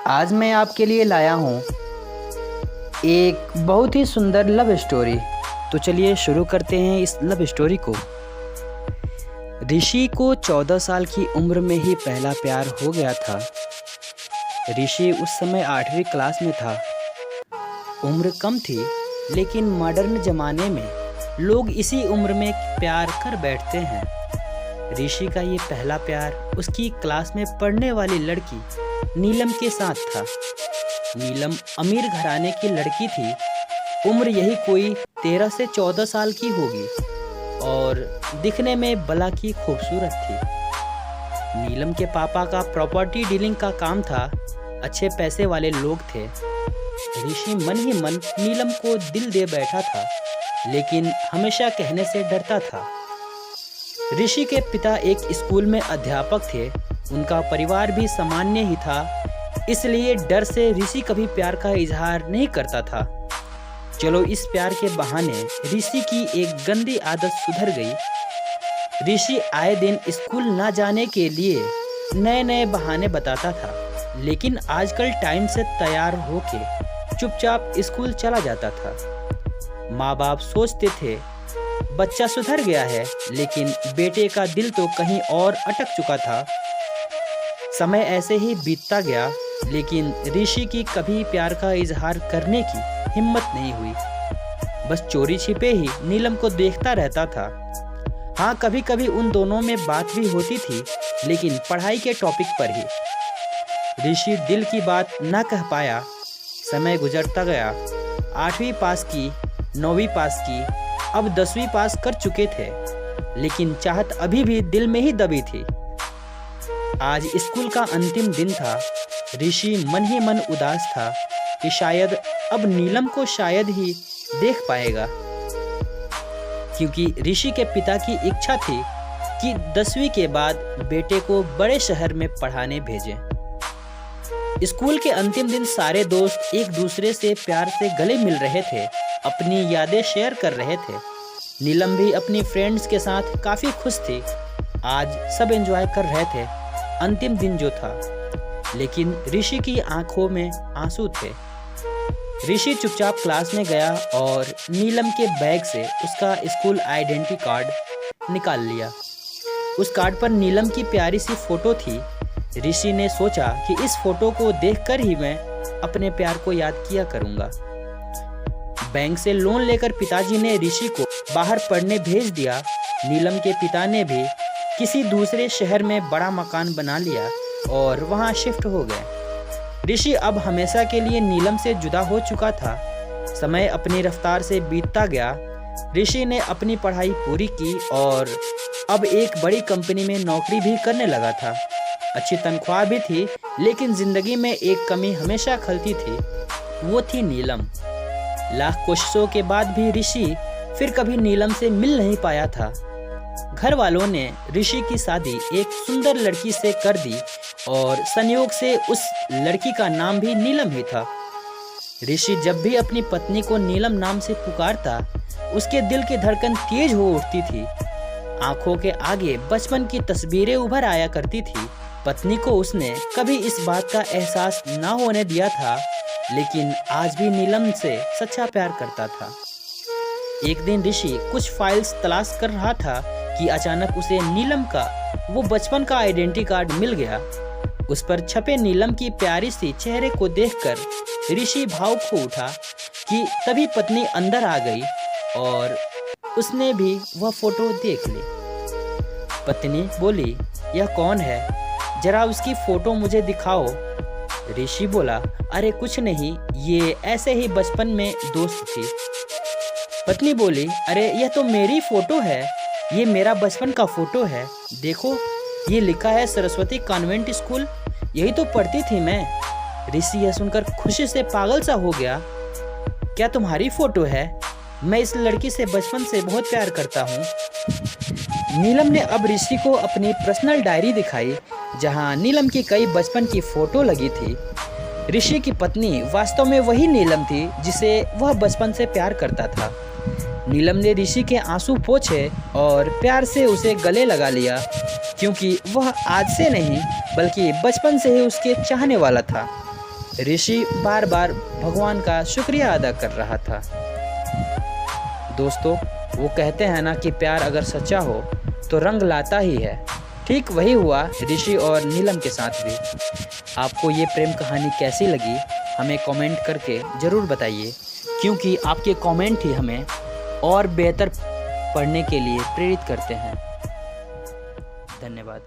आज मैं आपके लिए लाया हूँ एक बहुत ही सुंदर लव स्टोरी। तो चलिए शुरू करते हैं इस लव स्टोरी को। ऋषि को 14 साल की उम्र में ही पहला प्यार हो गया था। ऋषि उस समय 8वीं क्लास में था। उम्र कम थी, लेकिन मॉडर्न ज़माने में लोग इसी उम्र में प्यार कर बैठते हैं। ऋषि का ये पहला प्यार उसकी क्लास में पढ़ने वाली लड़की नीलम के साथ था। नीलम अमीर घराने की लड़की थी। उम्र यही कोई 13 से 14 साल की होगी और दिखने में भला की खूबसूरत थी। नीलम के पापा का प्रॉपर्टी डीलिंग का काम था। अच्छे पैसे वाले लोग थे। ऋषि मन ही मन नीलम को दिल दे बैठा था, लेकिन हमेशा कहने से डरता था। ऋषि के पिता एक स्कूल में अध्यापक थे। उनका परिवार भी सामान्य ही था, इसलिए डर से ऋषि कभी प्यार का इजहार नहीं करता था। चलो इस प्यार के बहाने ऋषि की एक गंदी आदत सुधर गई। ऋषि आए दिन स्कूल ना जाने के लिए नए नए बहाने बताता था, लेकिन आजकल टाइम से तैयार होके चुपचाप स्कूल चला जाता था। माँ बाप सोचते थे बच्चा सुधर गया है, लेकिन बेटे का दिल तो कहीं और अटक चुका था। समय ऐसे ही बीतता गया, लेकिन ऋषि की कभी प्यार का इजहार करने की हिम्मत नहीं हुई। बस चोरी छिपे ही नीलम को देखता रहता था। हाँ, कभी कभी उन दोनों में बात भी होती थी, लेकिन पढ़ाई के टॉपिक पर ही। ऋषि दिल की बात ना कह पाया। समय गुजरता गया। 8वीं पास की, 9वीं पास की, अब 10वीं पास कर चुके थे, लेकिन चाहत अभी भी दिल में ही दबी थी। आज स्कूल का अंतिम दिन था। ऋषि मन ही मन उदास था कि शायद अब नीलम को शायद ही देख पाएगा, क्योंकि ऋषि के पिता की इच्छा थी कि 10वीं के बाद बेटे को बड़े शहर में पढ़ाने भेजें। स्कूल के अंतिम दिन सारे दोस्त एक दूसरे से प्यार से गले मिल रहे थे, अपनी यादें शेयर कर रहे थे। नीलम भी अपनी फ्रेंड्स के साथ काफ़ी खुश थी। आज सब एंजॉय कर रहे थे अंतिम दिन जो था, लेकिन ऋषि की आंखों में आंसू थे। ऋषि चुपचाप क्लास में गया और नीलम के बैग से उसका स्कूल आइडेंटिटी कार्ड निकाल लिया। उस कार्ड पर नीलम की प्यारी सी फोटो थी। ऋषि ने सोचा कि इस फोटो को देखकर ही मैं अपने प्यार को याद किया करूंगा। बैंक से लोन लेकर पिताजी ने ऋषि को बाहर पढ़ने भेज दिया। नीलम के पिता ने भी किसी दूसरे शहर में बड़ा मकान बना लिया और वहां शिफ्ट हो गए। ऋषि अब हमेशा के लिए नीलम से जुदा हो चुका था। समय अपनी रफ्तार से बीतता गया। ऋषि ने अपनी पढ़ाई पूरी की और अब एक बड़ी कंपनी में नौकरी भी करने लगा था। अच्छी तनख्वाह भी थी, लेकिन जिंदगी में एक कमी हमेशा खलती थी, वो थी नीलम। लाख कोशिशों के बाद भी ऋषि फिर कभी नीलम से मिल नहीं पाया था। घर वालों ने ऋषि की शादी एक सुंदर लड़की से कर दी और संयोग से उस लड़की का नाम भी नीलम ही था। ऋषि जब भी अपनी पत्नी को नीलम नाम से पुकारता, उसके दिल की धड़कन तेज हो उठती थी। आंखों के आगे बचपन की तस्वीरें उभर आया करती थी। पत्नी को उसने कभी इस बात का एहसास ना होने दिया था, लेकिन आज भी नीलम से सच्चा प्यार करता था। एक दिन ऋषि कुछ फाइल्स तलाश कर रहा था कि अचानक उसे नीलम का वो बचपन का आइडेंटिटी कार्ड मिल गया। उस पर छपे नीलम की प्यारी सी चेहरे को देखकर ऋषि भावुक हो उठा कि तभी पत्नी अंदर आ गई और उसने भी वह फोटो देख ली। पत्नी बोली, यह कौन है? जरा उसकी फोटो मुझे दिखाओ। ऋषि बोला, अरे कुछ नहीं, ये ऐसे ही बचपन में दोस्त थी। पत्नी बोली, अरे यह तो मेरी फोटो है, ये मेरा बचपन का फोटो है। देखो, ये लिखा है सरस्वती कॉन्वेंट स्कूल, यही तो पढ़ती थी मैं। ऋषि यह सुनकर खुशी से पागल सा हो गया। क्या तुम्हारी फोटो है? मैं इस लड़की से बचपन से बहुत प्यार करता हूँ। नीलम ने अब ऋषि को अपनी पर्सनल डायरी दिखाई, जहाँ नीलम की कई बचपन की फोटो लगी थी। ऋषि की पत्नी वास्तव में वही नीलम थी जिसे वह बचपन से प्यार करता था। नीलम ने ऋषि के आंसू पोंछे और प्यार से उसे गले लगा लिया, क्योंकि वह आज से नहीं बल्कि बचपन से ही उसके चाहने वाला था। ऋषि बार बार भगवान का शुक्रिया अदा कर रहा था। दोस्तों, वो कहते हैं ना कि प्यार अगर सच्चा हो तो रंग लाता ही है। ठीक वही हुआ ऋषि और नीलम के साथ भी। आपको ये प्रेम कहानी कैसी लगी हमें कमेंट करके ज़रूर बताइए, क्योंकि आपके कमेंट ही हमें और बेहतर पढ़ने के लिए प्रेरित करते हैं। धन्यवाद।